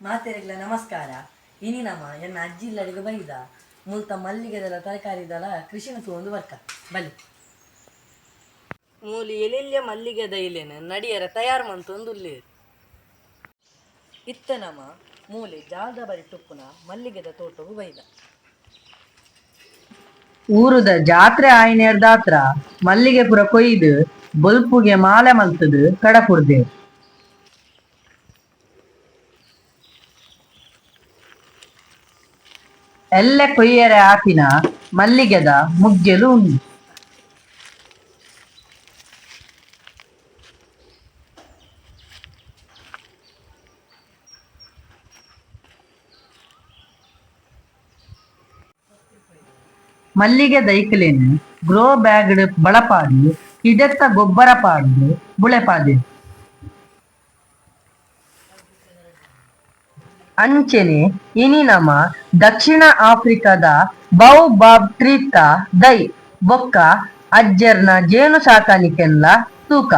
ಮಾತೆರೆಗ್ಲ ನಮಸ್ಕಾರ. ಇನಿ ನಮ ಎನ್ನ ಅಜ್ಜಿ ಇಲ್ಲಡಿಗೆ ಬೈದ ಮುಲ್ತ ಮಲ್ಲಿಗೆದಲ ತರಕಾರಿದಲ ಕೃಷಿನ ತೂಂದು ಬರ್ಕ ಬಲಿ ಮೂಲಿ ಎಲೆಲ್ಯ ಮಲ್ಲಿಗೆದ ಇಲೆನ ನಡಿಯರ ತಯಾರು ಮಂತೊಂದುಲ್ಲೇರು ಇತ್ತ ನಮ ಮೂಲೆ ಜಾಲ್ದ ಬರಿ ಟುಪ್ಪುನ ಮಲ್ಲಿಗೆದ ತೋಟವು ಬೈದ ಊರುದ ಜಾತ್ರೆ ಆಯ್ನೇರ್ದಾತ್ರ ಮಲ್ಲಿಗೆ ಪುರ ಕೊಯ್ದು ಬೊಲ್ಪುಗೆ ಮಾಲೆ ಮಲ್ತದು ಕಡಪುರ್ದೆ ಎಲ್ಲೆ ಕೊಯ್ಯರೆ ಆಪಿನ ಮಲ್ಲಿಗೆದ ಮುಗ್ಗೆಲು ಉಂಡು. ಮಲ್ಲಿಗೆ ದೈಕಲೇನು ಗ್ರೋ ಬ್ಯಾಗ್ಡ್ ಬಳಪಾಡಿ ಹಿಡೆತ್ತ ಗೊಬ್ಬರ ಪಾಡ್ದು ಬುಳೆಪಾದೆ ಅಂಚೆನೆ ಇನಿ ನಮ ದಕ್ಷಿಣ ಆಫ್ರಿಕಾದ ಬೌ ಬಾಬ್ ಟ್ರೀತ ದೈ ಬೊಕ್ಕ ಅಜ್ಜರ್ನ ಜೇನು ಸಾಕಾಣಿಕೆಲ್ಲ ತೂಕ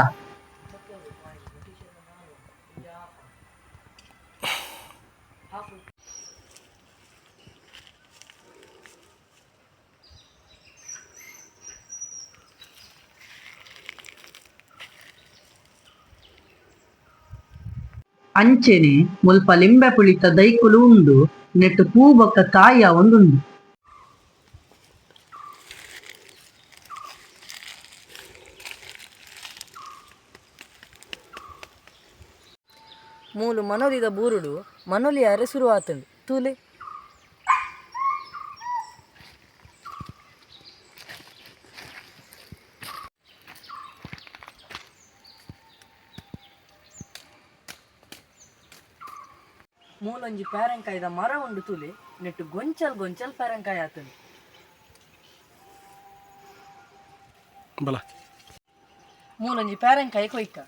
ಅಂಚೆನೆ ಮುಲ್ಪ ಲಿಂಬೆ ಪುಳಿತ ದೈಕುಲು ಉಂಡು ನೆಟ್ಟು ಪೂ ಬೊಕ್ಕ ಕಾಯ ಒಂದುಂಡು. ಮೂಲು ಮನೊಲಿದ ಬೂರುಡು ಮನೊಲಿ ಅರೆ ಶುರು ಆತಂಡು ತೂಲೆ ಮೂಲೊಂಜಿ ಪೇರಂಕಾಯ್ದ ಮರ ಉಂಡು ತೂಲೆ ನೆಟ್ಟು ಗೊಂಚಲ್ ಗೊಂಚಲ್ ಪೇರಂಕಾಯಿ ಆತಂಡು ಬಲ ಮೂಲೊಂಜಿ ಪೇರಂಕಾಯಿ ಕೊಯ್ಕ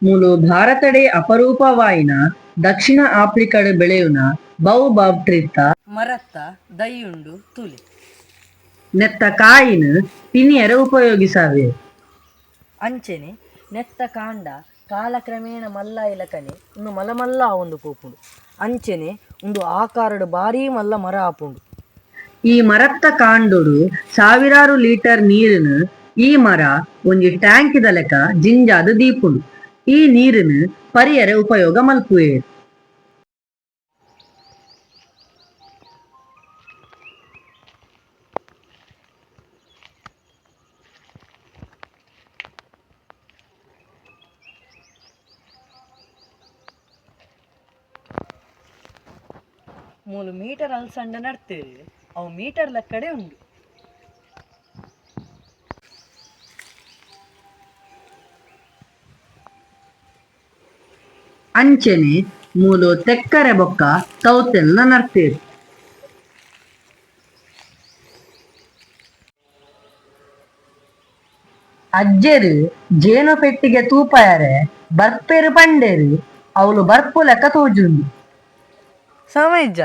ಮೂಲು ಭಾರತಡೆ ಅಪರೂಪವಾಯಿನ ದಕ್ಷಿಣ ಆಫ್ರಿಕಾಡ್ ಬೆಳೆಯುನ ಬೌ ಬಾಬ್ ಟ್ರೀತ ಮರತ್ತ ದೈಯುಂಡು ತೂಲೆ ನೆತ್ತ ಕಾಯಿನ್ ತಿನಿಯರೆ ಉಪಯೋಗಿಸಾವೆ ಅಂಚೆನೆ ನೆತ್ತ ಕಾಂಡ ಕಾಲಕ್ರಮೇಣ ಮಲ್ಲ ಇಲಕನೆ ಇನ್ನು ಮಲ್ಲ ಆವೊಂದು ಪೋಪುಂಡು ಅಂಚೆನೆ ಒಂದು ಆಕಾರಡು ಭಾರೀ ಮಲ್ಲ ಮರ ಆಪುಂಡು. ಈ ಮರತ್ತ ಕಾಂಡೊಡು ಸಾವಿರಾರು ಲೀಟರ್ ನೀರಿನ ಈ ಮರ ಒಂಜಿ ಟ್ಯಾಂಕಿದ ಲೆಕ್ಕ ಜಿಂಜಾದು ದೀಪುಂಡು. ಈ ನೀರಿನ ಪರಿಯರೆ ಉಪಯೋಗ ಮಲ್ಪುವೆರ್. ಮೂಲು ಮೀಟರ್ ಅಲ್ಸಂಡ ನಡ್ತೇವೆ ಅವು ಮೀಟರ್ ಲೆಕ್ಕಡೆ ಉಂಡು. ಅಂಚೆನೆ ಮೂಲು ತೆಕ್ಕರೆ ಬೊಕ್ಕ ತೌತೆಲ್ನ ನಡ್ತೇರು. ಅಜ್ಜೆರು ಜೇನು ಪೆಟ್ಟಿಗೆ ತೂಪಯರೆ ಬರ್ಪೆರು ಪಂಡೇರು ಅವಳು ಬರ್ಪು ಲೆಕ್ಕ ತೋಜುಂಡು. ಸಮಯ್ಜ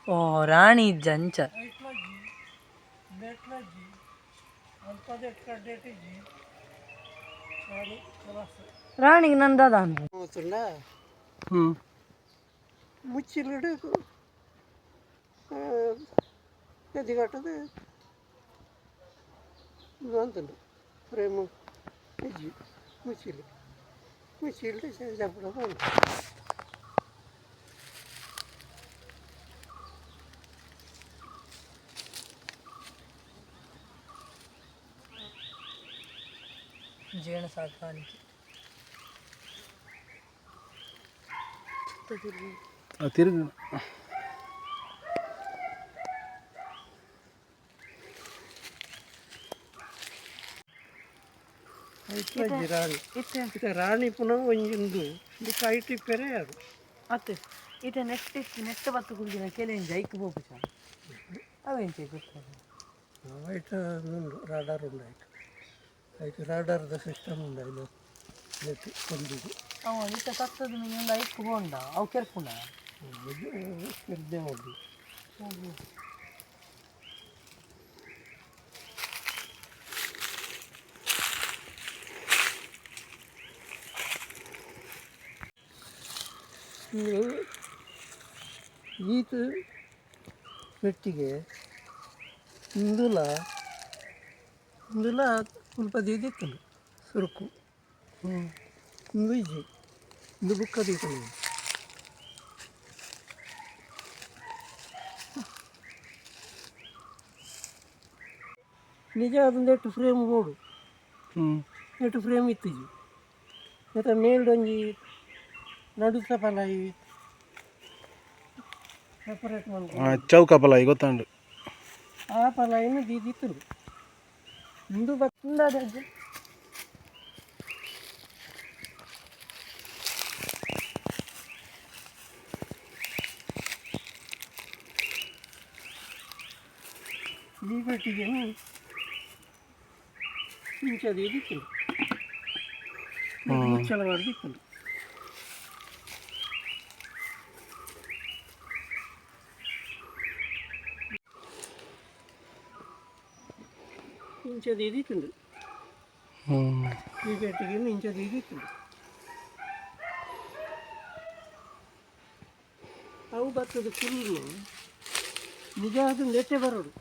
ಓ ರಾಣಿ ಜಂಚ ರಾಣಿಗೆ ನಂದದ ಮುಚ್ಚಿಲಿಡು ಎದಿಗಟ್ಟದು ಅಂತಂದು ಪ್ರೇಮ ಮುಚ್ಚಿಲಿ ಮುಚ್ಚಿಲ್ದೆ ಸೇರಿಸಬಿಡೋದು ಅಂತ ಜೇನು ಸಾಕಾಣಿಕೆ ತಿರುಗಿ ಐತಜ್ಜಿ ರಾಣಿ ಇತ್ತೆ ರಾಣಿ ಪುನಃ ಒಂಜೊಂದು ಇದಕ್ಕೆ ಐಟಿ ಪೆರೆ ಅದು ಮತ್ತೆ ಈತ ನೆಟ್ಟು ಬತ್ತು ಕುಂದಿನ ಕೆಲೆಂಜ ಐಕ್ ಬೋಪು ಸರ್ ಅವೇಂಚೆ ಗೊತ್ತಾಗ ಐಟ ಉಂಡು ರಾಡಾರ್ ಉಂಡು ಐಟು ರಾಡಾರ್ದ ಸಿಸ್ಟಮ್ ಉಂಡು ಇದು ನೆಟ್ ಕೊಂದಿಗೆ ಅವ ಈತ ಕತ್ತದ ಮೀನು ಒಂದು ಐಕ್ ಬೋಂಡ ಅವು ಕೆರ್ಪುಂಡ ಸ್ಪರ್ಧೆ ಮಾಡಿ ಈತ ಪೆಟ್ಟಿಗೆ ಇಂದುಲ ಸ್ವಲ್ಪ ದಿಕ್ಕು ಸುರುಕು ಇಂದು ಇಜ್ಜಿ ಇಂದು ಬುಕ್ಕ ದೀತು ನಿಜ ಅದೊಂದು ಎಷ್ಟು ಫ್ರೇಮ್ ಬೋಡು ಎಷ್ಟು ಫ್ರೇಮ್ ಇತ್ತಿಜಿ ಮತ್ತು ಮೇಲ್ಡೊಂಜಿ ನಡುಸ ಪಲಾಯಿ ಸಪರೇಟ್ ಮಾಡಿ ಚೌಕ ಪಲಾಯಿ ಗೊತ್ತುಂಡು ಆ ಪಲಾಯಿನ ದೀದಿತ್ತು ಇಂದು ಬತ್ತುಂಡ ಅಜ್ಜ ಈ ಪೆಟ್ಟಿಗೆ ಇಂಚದು ಇದಿತ್ತು ಮುಚ್ಚಳ ಮಾಡಿದಿತ್ತು ಇಂಚದು ಇದಿತ್ತು ಈ ಪೆಟ್ಟಿಗೆ ಇಂಚದು ಇದಿತ್ತು ಅವು ಬರ್ತದ ಫುಲ್ಲು ನಿಜ ಅದು ನೆಟ್ಟೆ ಬರೋದು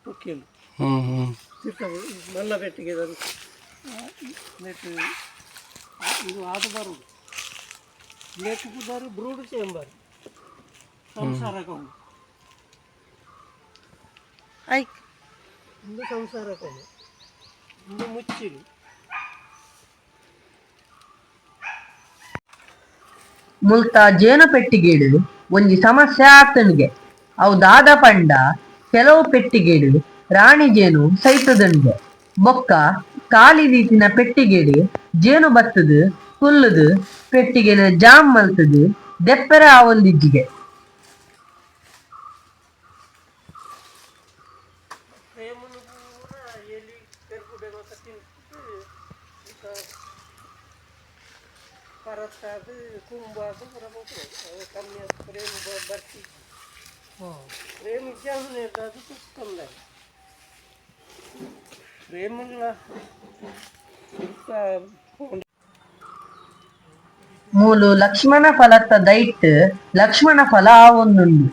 ಮುಖ್ಯಲು ಮಲ್ಲ ಪೆಟ್ಟಿಗೆ ನೆಟ್ಟು ಇದು ಅದು ಬರುದು ನೆಟ್ಟು ಕುದಾರು ಬ್ರೂಡ್ ಚೇಂಬರ್ ಸಂಸಾರ ಕೌಂಡು ಐಕ್ ಇಂದು ಸಂಸಾರ ಕೌಂಡು ಇಂದು ಮುಚ್ಚಿರು ಮುಲ್ತ ಜೇನು ಪೆಟ್ಟಿಗೆಡು ಒಂಜಿ ಸಮಸ್ಯೆ ಆತನಿಗೆ ಅವು ದಾದ ಪಂಡ ಕೆಲವು ಪೆಟ್ಟಿಗೆಡು ರಾಣಿ ಜೇನು ಸೈತದನ್ಗೆ ಬೊಕ್ಕ ಖಾಲಿ ರೀತಿನ ಪೆಟ್ಟಿಗೆಡು ಜೇನು ಬತ್ತದು ಕುಲ್ಲುದು ಪೆಟ್ಟಿಗೆನ ಜಾಮ್ ಮಲ್ತದು ದೆಪ್ಪರೆ ಆವೊಂದಿಜ್ಜಿಗೆ ಪ್ರೇಮನು ಪೂರ ಎಲಿ ಕೆರ್ಕುಡೆ ಗೊತ್ತ ತಿಂದು ಪರತ್ತಾದು ಕುಂಬಾದು ಪೂರ ಹೋಗ್ತದೆ ಕಮ್ಮಿ ಅದು ಪ್ರೇಮ ಬರ್ತಿ ಪ್ರೇಮ ಇದ್ದಾನು ಅದು ಕಮ್ಮಿ ಪ್ರೇಮಗಳ ಮೂಲು ಲಕ್ಷ್ಮಣ ಫಲತ್ತ ದೈಟ್ ಲಕ್ಷ್ಮಣ ಫಲ ಆವೊಂದುಂಡು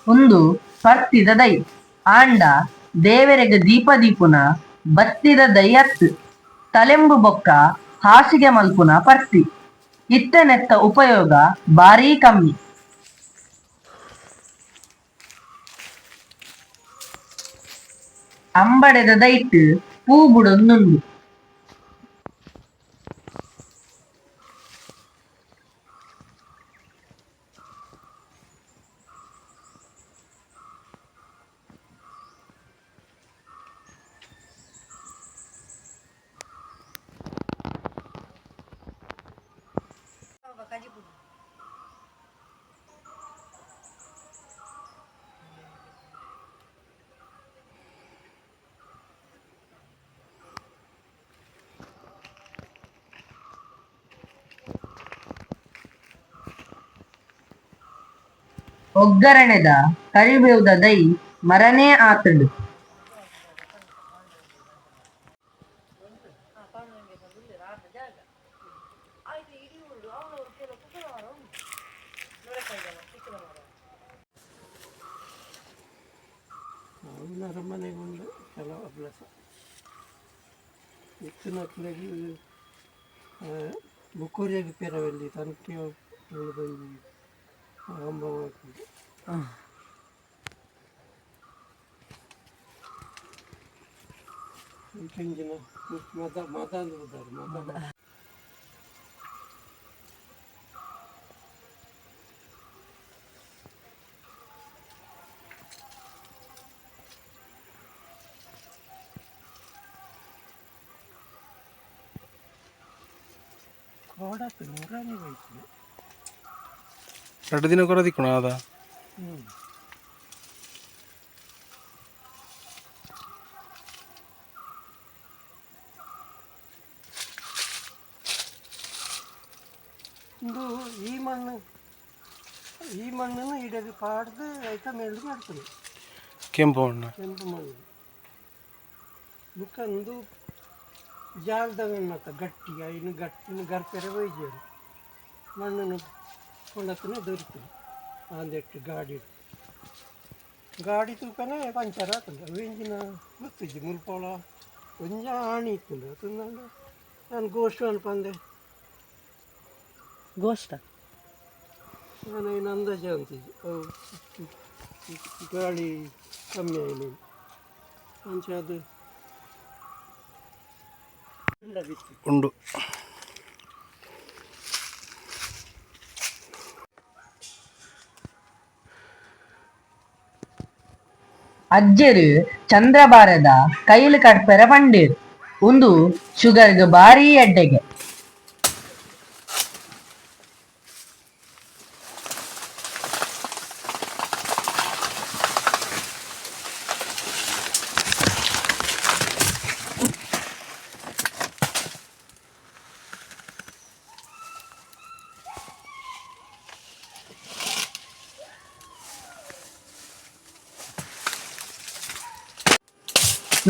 ಒಂದು ಪರ್ತಿದ ದೈ ಆಂಡ ದೇವರೆಗೆ ದೀಪ ದೀಪುನ ಬತ್ತಿದ ದೈಯತ್ ತಲೆಂಬು ಬೊಕ್ಕ ಹಾಸಿಗೆ ಮಲ್ಪುನ ಪರ್ತಿ ಇತ್ತನೆತ್ತ ಉಪಯೋಗ ಭಾರೀ ಕಮ್ಮಿ. ಅಂಬಡೆದ ದೈಟ್ ಪೂ ಬುಡೊಂದುಂಡು. ಒಗ್ಗರಣೆದ ಕರಿಬೇವುದ ದೈ ಮರನೇ ಆತುಂಡು. ಅವನ ಮನೆಗೊಂಡು ಕೆಲವು ಅಭ್ಯಾಸ ಇತ್ತಿನ ಮಕ್ಕಳಿಗೆ ಬುಕ್ಕೂರಿಗೆ ಪೆರವಲ್ಲಿ ತನಕ ಬಂದು ಆರಂಭ ಮಾಡ್ಕೊಂಡು ಇಂಜಿನ ಮದ ಅಂದಿದ್ದಾರೆ ಮದ ಕೋಡಕ್ಕೆ ನೂರಾನೇ ವಯಸ್ಸು 2 ದಿನ ಕೊರ ದಿಕ್ಕಣ ಅದ ಇದು ಈ ಮಣ್ಣನ್ನು ಇಡದೆ ಪಾಡ್ದು ಆಯ್ತಾ ಮೇಲೆ ಮಾಡ್ತೀನಿ ಕೆಂಪು ಮಣ್ಣು ಮುಖಂದು ಜಾಲದ ಮಣ್ಣು ಗಟ್ಟಿ ಇನ್ನು ಗಟ್ಟಿನ ಗರ್ಪೆರೆ ಒಯ್ಜೇರು ಮಣ್ಣನ್ನು ಕೊಂಡತ್ತನೇ ದೊರಿತದೆ ಅಂದೆಟ್ಟು ಗಾಡಿ ತೂಕನೇ ಪಂಚರ್ ಆಗ್ತದೆ ವೇಂಜಿನ ಗೊತ್ತಿಜ್ಜಿ ಮುಲ್ಪೋಳ ಒಂಜ ಆಣಿ ಇತ್ತುಂಡು ಅದನ್ನು ನಾನು ಗೋಷ್ಟು ಅನ್ಪಂದೆ ಗೋಷ್ಟ ನಾನು ಏನು ಅಂದಾಜು ಅಂತಿದ್ದೆ ಗಾಳಿ ಕಮ್ಮಿ ಆಯ್ತು ಅಂಚ ಅದು ಉಂಡು. ಅಜ್ಜೆರು ಚಂದ್ರಬಾರದ ಕೈಲು ಕಡ್ಪೆರ ಪಂಡೇರು ಒಂದು ಶುಗರ್ಗೆ ಭಾರಿ ಎಡ್ಡೆಗೆ.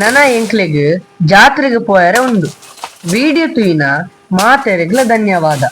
ನನ್ನ ಎಂಕ್ಲೆಗ್ ಜಾತ್ರೆಗೆ ಪೋಯರೆ ಉಂಡು. ವಿಡಿಯೋ ತೂಯಿನ ಮಾತೆರೆಗ್ಲ ಧನ್ಯವಾದ.